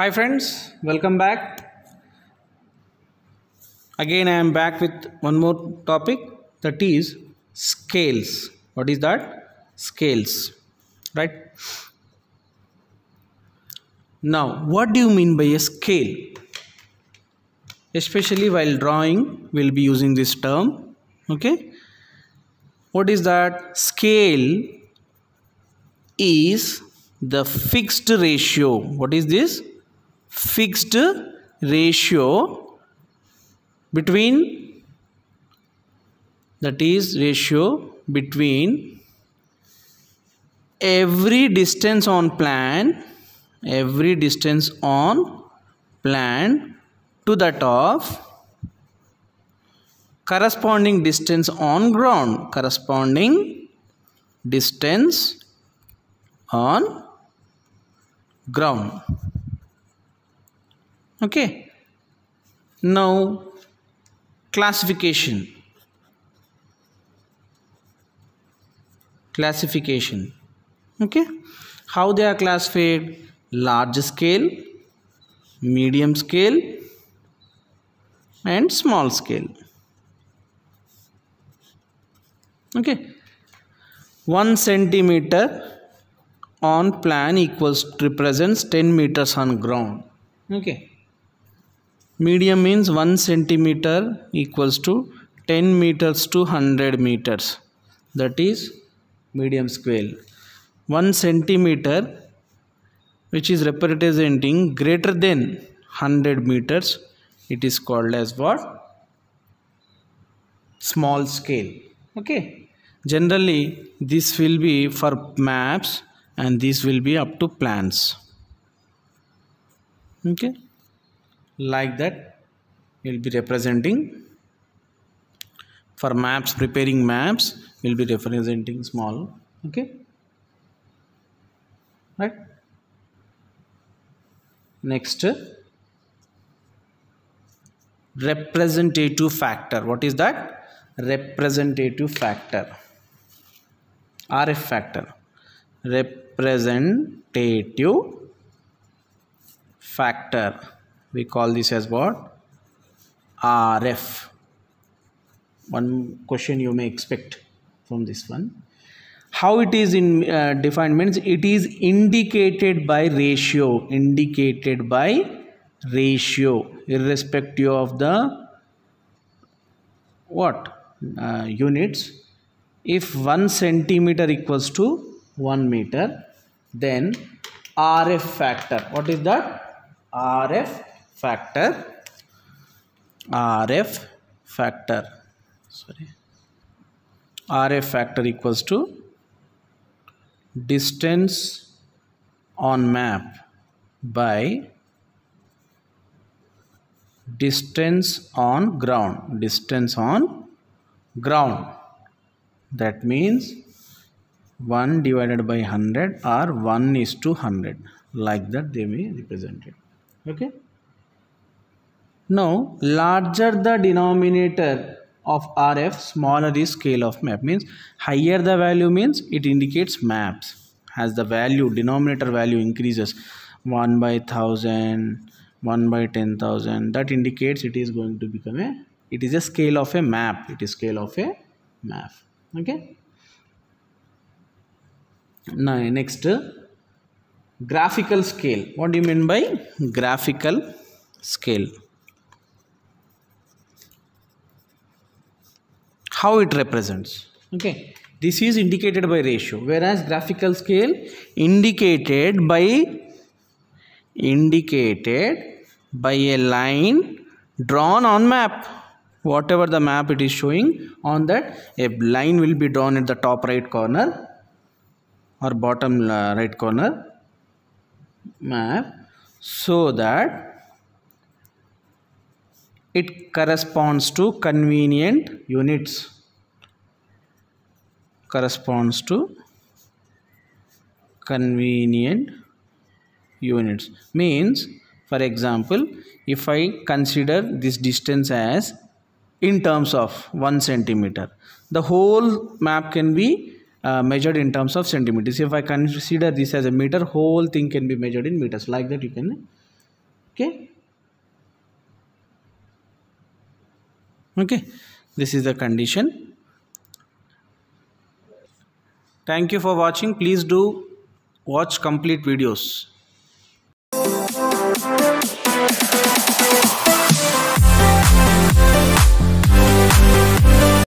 Hi friends, welcome back. Again I am back with one more topic, that is scales. What is that? Scales, right? Now what do you mean by a scale? Especially while drawing we'll be using this term. Okay, what is that? Scale is the fixed ratio. What is this? Fixed ratio between, that is ratio between every distance on plan to that of corresponding distance on ground, Okay, now classification. Okay, how they are classified? Large scale, medium scale and small scale. Okay, 1 centimeter on plan represents 10 meters on ground. Okay, medium means 1 centimeter equals to 10 meters to 100 meters, that is medium scale. 1 centimeter which is representing greater than 100 meters, it is called as what? Small scale. Okay, generally this will be for maps and this will be up to plans. Okay, like that will be representing for maps. Preparing maps will be representing small. Okay, right. Next, representative factor. What is that? Representative factor, RF factor. Representative factor, we call this as what? RF. One question you may expect from this one. How it is defined means it is indicated by ratio, irrespective of the units. If 1 centimeter equals to 1 meter, then RF factor. What is that? RF factor equals to distance on map by distance on ground. That means 1 divided by 100 or 1:100, like that they may represent it. Okay, now larger the denominator of RF, smaller is scale of map. Means higher the value means it indicates maps. As the value, denominator value increases, 1 by 1000, 1 by 10,000, that indicates it is going to become it is a scale of a map. Okay, now next, graphical scale. What do you mean by graphical scale? How it represents? Okay, this is indicated by ratio, whereas graphical scale indicated by a line drawn on map. Whatever the map it is showing, on that a line will be drawn at the top right corner or bottom right corner map, so that it corresponds to convenient units. Means, for example, if I consider this distance as in terms of 1 centimeter, the whole map can be measured in terms of centimeters. If I consider this as a meter, whole thing can be measured in meters. Like that you can Okay, this is the condition. Thank you for watching. Please do watch complete videos.